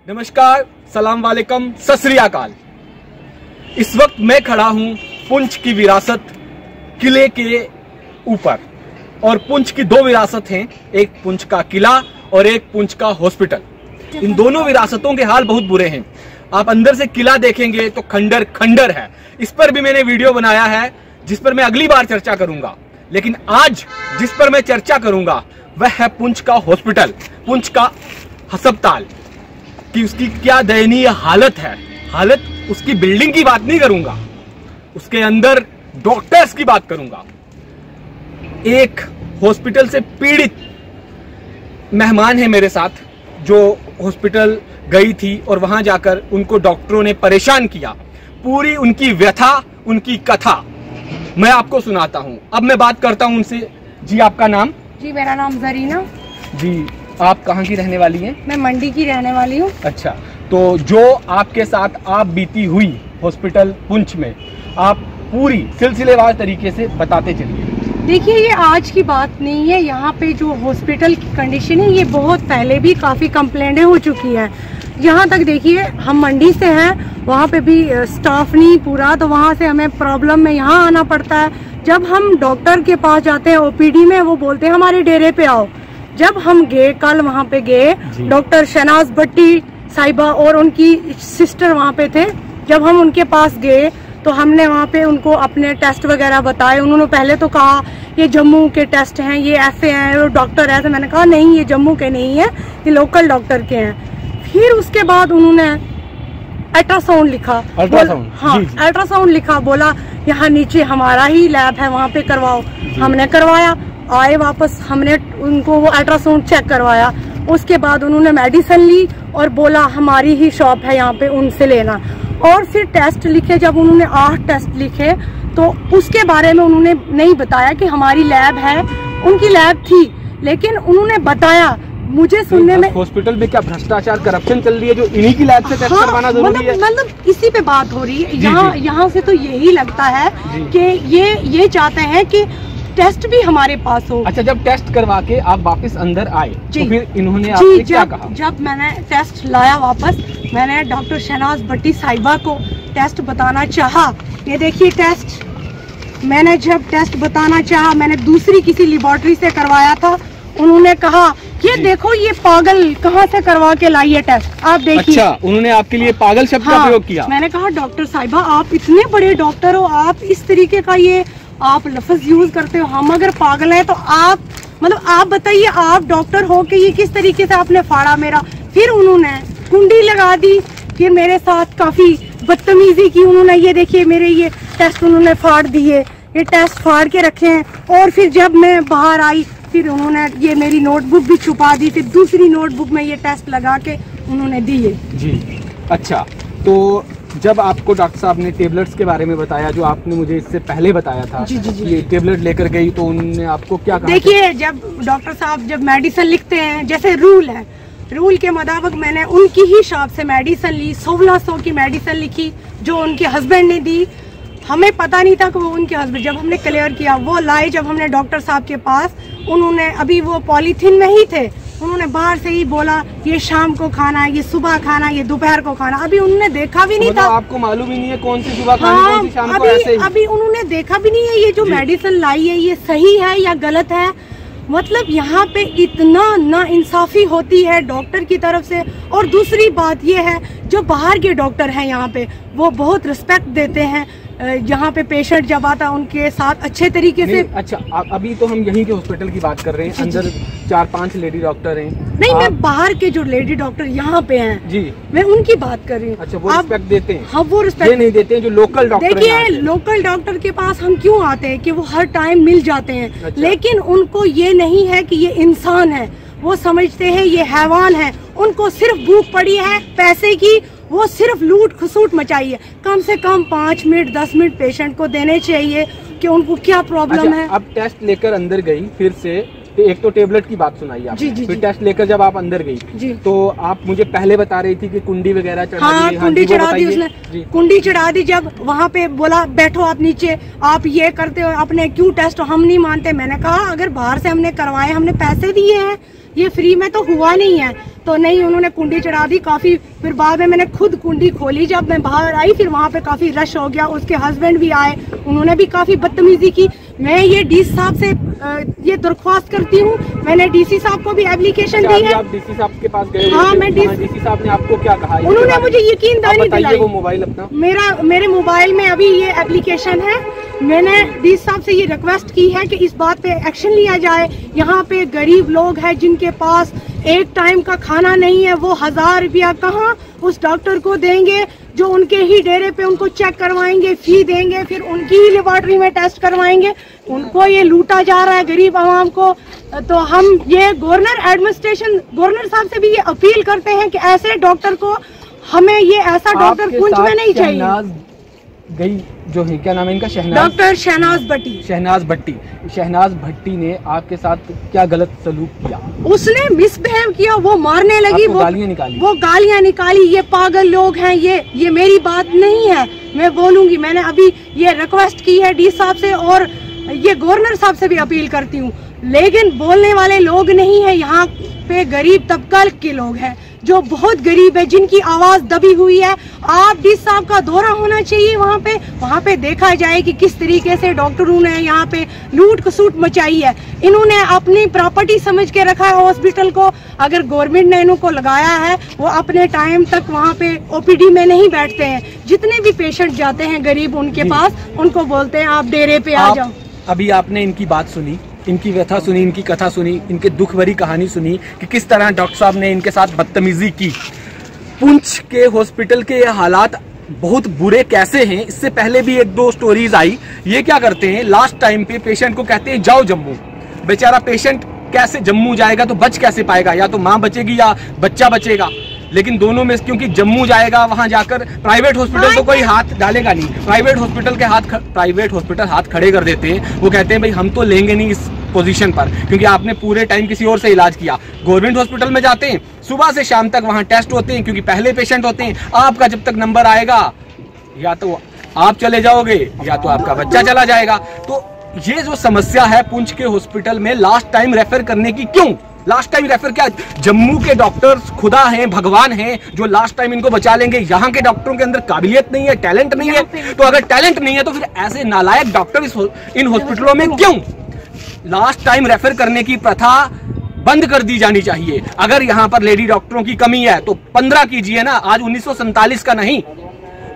नमस्कार, सलाम वालेकुम, सत श्री अकाल। इस वक्त मैं खड़ा हूं पुंछ की विरासत किले के ऊपर, और पुंछ की दो विरासत हैं, एक पुंछ का किला और एक पुंछ का हॉस्पिटल। इन दोनों विरासतों के हाल बहुत बुरे हैं। आप अंदर से किला देखेंगे तो खंडर खंडर है। इस पर भी मैंने वीडियो बनाया है जिस पर मैं अगली बार चर्चा करूंगा, लेकिन आज जिस पर मैं चर्चा करूंगा वह है पुंछ का हॉस्पिटल, पुंछ का अस्पताल कि उसकी क्या दयनीय हालत है। हालत उसकी बिल्डिंग की बात नहीं करूंगा, उसके अंदर डॉक्टर्स की बात करूंगा। एक हॉस्पिटल से पीड़ित मेहमान है मेरे साथ जो हॉस्पिटल गई थी और वहां जाकर उनको डॉक्टरों ने परेशान किया। पूरी उनकी व्यथा, उनकी कथा मैं आपको सुनाता हूं। अब मैं बात करता हूं उनसे। जी, आपका नाम? जी, मेरा नाम जरीना। जी, आप कहाँ की रहने वाली हैं? मैं मंडी की रहने वाली हूँ। अच्छा, तो जो आपके साथ आप बीती हुई हॉस्पिटल पुंछ में, आप पूरी सिलसिलेवार तरीके से बताते चलिए। देखिए, ये आज की बात नहीं है। यहाँ पे जो हॉस्पिटल की कंडीशन है, ये बहुत पहले भी काफ़ी कंप्लेंटें हो चुकी हैं। यहाँ तक देखिए, हम मंडी से हैं, वहाँ पे भी स्टाफ नहीं पूरा, तो वहाँ से हमें प्रॉब्लम में यहाँ आना पड़ता है। जब हम डॉक्टर के पास जाते हैं ओपीडी में, वो बोलते हैं हमारे डेरे पे आओ। जब हम गए, कल वहाँ पे गए, डॉक्टर शहनाज भट्टी साहिबा और उनकी सिस्टर वहाँ पे थे। जब हम उनके पास गए तो हमने वहाँ पे उनको अपने टेस्ट वगैरह बताए। उन्होंने पहले तो कहा ये जम्मू के टेस्ट हैं, ये ऐसे हैं, वो डॉक्टर है। तो मैंने कहा नहीं, ये जम्मू के नहीं है, ये लोकल डॉक्टर के हैं। फिर उसके बाद उन्होंने अल्ट्रासाउंड लिखा। हाँ, अल्ट्रासाउंड लिखा, बोला यहाँ नीचे हमारा ही लैब है, वहाँ पे करवाओ। हमने करवाया, आए वापस, हमने उनको वो अल्ट्रासाउंड चेक करवाया। उसके बाद उन्होंने मेडिसिन ली और बोला हमारी ही शॉप है यहाँ पे, उनसे लेना। और फिर टेस्ट लिखे। जब उन्होंने 8 टेस्ट लिखे तो उसके बारे में उन्होंने नहीं बताया कि हमारी लैब है। उनकी लैब थी, लेकिन उन्होंने बताया, मुझे सुनने में हॉस्पिटल में क्या भ्रष्टाचार, करप्शन चल रही है जो इन्हीं की लैब से टेस्ट करवाना जरूरी है? मतलब इसी पे बात हो रही है। यहाँ से तो यही लगता है कि ये चाहते हैं कि टेस्ट भी हमारे पास हो। अच्छा, जब टेस्ट करवा के आप वापस अंदर आए तो फिर इन्होंने आपसे क्या कहा? जब मैंने टेस्ट लाया वापस, मैंने डॉक्टर शहनाज भट्टी साहिबा को टेस्ट बताना चाहा। ये देखिए टेस्ट, मैंने जब टेस्ट बताना चाहा, मैंने दूसरी किसी लेबोरेटरी से करवाया था। उन्होंने कहा ये देखो, ये पागल कहाँ से करवा के लाई है टेस्ट, आप देखिए। अच्छा, उन्होंने आपके लिए पागल शब्द का प्रयोग किया। मैंने कहा डॉक्टर साहिबा, आप इतने बड़े डॉक्टर हो, आप इस तरीके का ये आप लफ्ज यूज करते हो। हम अगर पागल हैं तो आप आप बताइए, आप डॉक्टर हो कि ये किस तरीके से आपने फाड़ा मेरा। फिर उन्होंने कुंडी लगा दी, फिर मेरे साथ काफी बदतमीजी की उन्होंने। ये देखिए मेरे ये टेस्ट उन्होंने फाड़ दिए, ये टेस्ट फाड़ के रखे हैं। और फिर जब मैं बाहर आई, फिर उन्होंने ये मेरी नोटबुक भी छुपा दी, फिर दूसरी नोटबुक में ये टेस्ट लगा के उन्होंने दिए। जी, अच्छा, तो जब आपको डॉक्टर साहब ने टेबलेट्स के बारे में बताया, जो आपने मुझे इससे पहले बताया था, ये टेबलेट लेकर गई, तो उन्होंने आपको क्या कहा? देखिए, जब डॉक्टर साहब जब मेडिसिन लिखते हैं, जैसे रूल है, रूल के मुताबिक मैंने उनकी ही शॉप से मेडिसिन ली। 1600 की मेडिसिन लिखी जो उनके हस्बैंड ने दी। हमें पता नहीं था कि वो उनके हस्बैंड, जब हमने क्लियर किया, वो लाए जब हमने डॉक्टर साहब के पास, उन्होंने अभी वो पॉलीथीन में ही थे, उन्होंने बाहर से ही बोला ये शाम को खाना है, ये सुबह खाना है, ये दोपहर को खाना। अभी उन्होंने देखा भी नहीं था। आपको मालूम ही नहीं है कौन सी सुबह खानी, कौन सी शाम को? ऐसे ही अभी उन्होंने देखा भी नहीं है ये जो मेडिसिन लाई है ये सही है या गलत है। मतलब यहाँ पे इतना ना इंसाफी होती है डॉक्टर की तरफ से। और दूसरी बात ये है, जो बाहर के डॉक्टर हैं यहाँ पे, वो बहुत रिस्पेक्ट देते हैं। यहाँ पे पेशेंट जब आता है उनके साथ अच्छे तरीके से। अच्छा, अभी तो हम यहीं के हॉस्पिटल की बात कर रहे हैं। अंदर 4-5 लेडी डॉक्टर हैं। नहीं, मैं बाहर के जो लेडी डॉक्टर यहाँ पे हैं जी, मैं उनकी बात कर रही हूँ। अच्छा, वो रिस्पेक्ट देते हैं? हाँ, वो रिस्पेक्ट नहीं देते हैं जो लोकल डॉक्टर। देखिए, लोकल डॉक्टर के पास हम क्यों आते हैं कि वो हर टाइम मिल जाते हैं। अच्छा। लेकिन उनको ये नहीं है कि ये इंसान है, वो समझते हैं ये हैवान है। उनको सिर्फ भूख पड़ी है पैसे की, वो सिर्फ लूट खसूट मचाई है। कम से कम 5 मिनट 10 मिनट पेशेंट को देने चाहिए कि उनको क्या प्रॉब्लम है। अब टेस्ट लेकर अंदर गई, फिर से एक तो टेबलेट की बात सुनाई आपने, फिर टेस्ट लेकर जब आप अंदर गई तो आप मुझे पहले बता रही थी कि कुंडी वगैरह चढ़ा दी। कुंडी चढ़ा दी उसने, कुंडी चढ़ा दी। जब वहाँ पे बोला बैठो आप नीचे, आप ये करते हो, अपने क्यों टेस्ट हम नहीं मानते। मैंने कहा अगर बाहर से हमने करवाए, हमने पैसे दिए हैं, ये फ्री में तो हुआ नहीं है। तो नहीं, उन्होंने कुंडी चढ़ा दी काफी। फिर बाद में मैंने खुद कुंडी खोली, जब मैं बाहर आई फिर वहाँ पे काफी रश हो गया। उसके हस्बैंड भी आए, उन्होंने भी काफी बदतमीजी की। मैं ये डीसी साहब से ये दरख्वास्त करती हूँ, मैंने डीसी साहब को भी एप्लीकेशन दी है। आप डीसी साहब के पास गए? हाँ, मैं डीसी साहब ने आपको क्या कहा? उन्होंने मुझे यकीन दहानी दिलाई। वो मोबाइल अपना मेरे मोबाइल में अभी ये एप्लीकेशन है। मैंने डीसी साहब से ये रिक्वेस्ट की है कि इस बात पे एक्शन लिया जाए। यहाँ पे गरीब लोग हैं जिनके पास एक टाइम का खाना नहीं है, वो 1000 रुपया कहाँ उस डॉक्टर को देंगे जो उनके ही डेरे पे उनको चेक करवाएंगे, फी देंगे, फिर उनकी ही लेबोरेटरी में टेस्ट करवाएंगे। उनको ये लूटा जा रहा है गरीब आवाम को। तो हम ये गवर्नर साहब से भी ये अपील करते हैं कि ऐसे डॉक्टर को, हमें ये ऐसा डॉक्टर पुंछ में नहीं चाहिए। गई जो है, क्या नाम है इनका? डॉक्टर शहनाज भट्टी। शहनाज भट्टी ने आपके साथ क्या गलत सलूक किया? उसने मिसबिहेव किया, वो मारने लगी, वो गालियां निकाली। ये पागल लोग हैं, ये मेरी बात नहीं है, मैं बोलूंगी। मैंने अभी ये रिक्वेस्ट की है डी साहब से और ये गवर्नर साहब से भी अपील करती हूँ, लेकिन बोलने वाले लोग नहीं है। यहाँ पे गरीब तबका के लोग हैं जो बहुत गरीब है, जिनकी आवाज दबी हुई है। आप डी साहब का दौरा होना चाहिए वहाँ पे देखा जाए कि किस तरीके से डॉक्टरों ने यहाँ पे लूट खसूट मचाई है। इन्होंने अपनी प्रॉपर्टी समझ के रखा है हॉस्पिटल को। अगर गवर्नमेंट ने इनको लगाया है, वो अपने टाइम तक वहाँ पे ओपीडी में नहीं बैठते हैं। जितने भी पेशेंट जाते हैं गरीब उनके पास, उनको बोलते हैं आप डेरे पे आ जाओ। अभी आपने इनकी बात सुनी, इनकी व्यथा सुनी, इनकी कथा सुनी, इनके दुख भरी कहानी सुनी कि किस तरह डॉक्टर साहब ने इनके साथ बदतमीजी की। पुंछ के हॉस्पिटल के हालात बहुत बुरे कैसे हैं, इससे पहले भी 1-2 स्टोरीज आई। ये क्या करते हैं, लास्ट टाइम पे पेशेंट को कहते हैं जाओ जम्मू। बेचारा पेशेंट कैसे जम्मू जाएगा, तो बच कैसे पाएगा? या तो माँ बचेगी या बच्चा बचेगा, लेकिन दोनों में क्योंकि जम्मू जाएगा, वहां जाकर प्राइवेट हॉस्पिटल तो कोई हाथ डालेगा नहीं। प्राइवेट हॉस्पिटल हाथ खड़े कर देते हैं। वो कहते हैं भाई हम तो लेंगे नहीं इस पोजीशन पर, क्योंकि आपने पूरे टाइम किसी और से इलाज किया। गवर्नमेंट हॉस्पिटल में जाते हैं, सुबह से शाम तक वहां टेस्ट होते हैं, क्योंकि पहले पेशेंट होते हैं। आपका जब तक नंबर आएगा, या तो आप चले जाओगे या तो आपका बच्चा चला जाएगा। तो ये जो समस्या है पुंछ के हॉस्पिटल में, लास्ट टाइम रेफर करने की क्यों? लास्ट टाइम रेफर क्या? जम्मू के डॉक्टर्स खुदा हैं, भगवान हैं, जो लास्ट टाइम इनको बचा लेंगे। यहाँ के डॉक्टरों के अंदर काबिलियत नहीं है, टैलेंट नहीं है। तो अगर टैलेंट नहीं है तो फिर ऐसे नालायक डॉक्टर इन हॉस्पिटलों में क्यों? लास्ट टाइम रेफर करने की प्रथा बंद कर दी जानी चाहिए। अगर यहाँ पर लेडी डॉक्टरों की कमी है तो 15 कीजिए ना। आज 1947 का नहीं,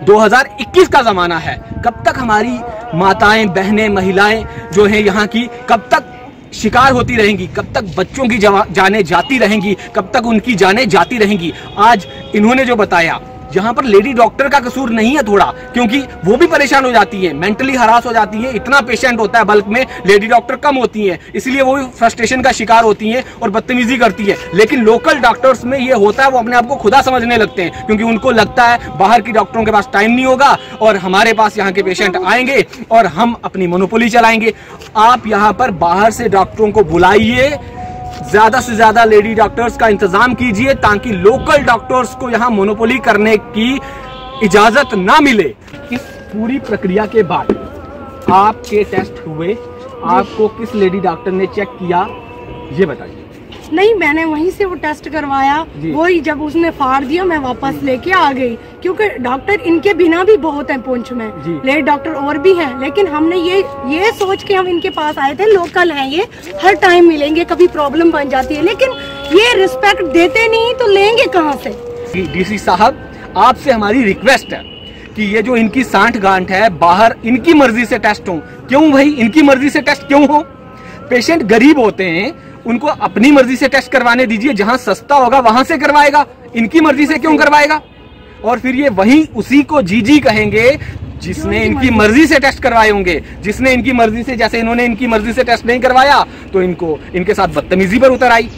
2021 का जमाना है। कब तक हमारी माताएं, बहनें, महिलाएं जो हैं यहाँ की, कब तक शिकार होती रहेंगी? कब तक बच्चों की जानें जाती रहेंगी? कब तक उनकी जानें जाती रहेंगी? आज इन्होंने जो बताया, यहाँ पर लेडी डॉक्टर का कसूर नहीं है थोड़ा, क्योंकि वो भी परेशान हो जाती है, मेंटली हरास हो जाती है। इतना पेशेंट होता है बल्क में, लेडी डॉक्टर कम होती हैं, इसलिए वो भी फ्रस्ट्रेशन का शिकार होती हैं और बदतमीजी करती है। लेकिन लोकल डॉक्टर्स में ये होता है, वो अपने आप को खुदा समझने लगते हैं, क्योंकि उनको लगता है बाहर की डॉक्टरों के पास टाइम नहीं होगा और हमारे पास यहाँ के पेशेंट आएंगे और हम अपनी मोनोपोली चलाएंगे। आप यहाँ पर बाहर से डॉक्टरों को बुलाइए, ज्यादा से ज्यादा लेडी डॉक्टर्स का इंतजाम कीजिए, ताकि लोकल डॉक्टर्स को यहाँ मोनोपोली करने की इजाजत ना मिले। इस पूरी प्रक्रिया के बाद आपके टेस्ट हुए, आपको किस लेडी डॉक्टर ने चेक किया ये बताइए। नहीं, मैंने वहीं से वो टेस्ट करवाया। वही जब उसने फाड़ दिया मैं वापस लेके आ गई, क्योंकि डॉक्टर इनके बिना भी बहुत है पुंछ में, लेडी डॉक्टर और भी हैं। लेकिन हमने ये सोच के हम इनके पास आए थे, लोकल हैं ये, हर टाइम मिलेंगे, कभी प्रॉब्लम बन जाती है, लेकिन ये रिस्पेक्ट देते नहीं, तो लेंगे कहाँ से? डीसी साहब, आपसे हमारी रिक्वेस्ट है कि ये जो इनकी सांठ गांठ है, बाहर इनकी मर्जी से टेस्ट हो। क्यों भाई, इनकी मर्जी से टेस्ट क्यों हो? पेशेंट गरीब होते हैं, उनको अपनी मर्जी से टेस्ट करवाने दीजिए, जहां सस्ता होगा वहां से करवाएगा, इनकी मर्जी से क्यों करवाएगा? और फिर ये वही उसी को जी कहेंगे जिसने इनकी मर्जी से टेस्ट करवाए होंगे, जिसने इनकी मर्जी से, जैसे इन्होंने इनकी मर्जी से टेस्ट नहीं करवाया तो इनको इनके साथ बदतमीजी पर उतर आई।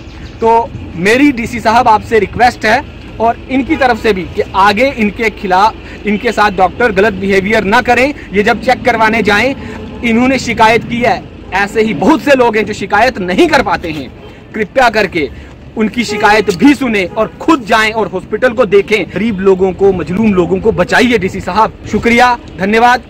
तो मेरी डीसी साहब आपसे रिक्वेस्ट है और इनकी तरफ से भी कि आगे इनके खिलाफ, इनके साथ डॉक्टर गलत बिहेवियर ना करें। ये जब चेक करवाने जाएं, इन्होंने शिकायत की है, ऐसे ही बहुत से लोग हैं जो शिकायत नहीं कर पाते हैं। कृपया करके उनकी शिकायत भी सुने और खुद जाएं और हॉस्पिटल को देखें। गरीब लोगों को, मजलूम लोगों को बचाइए डीसी साहब। शुक्रिया, धन्यवाद।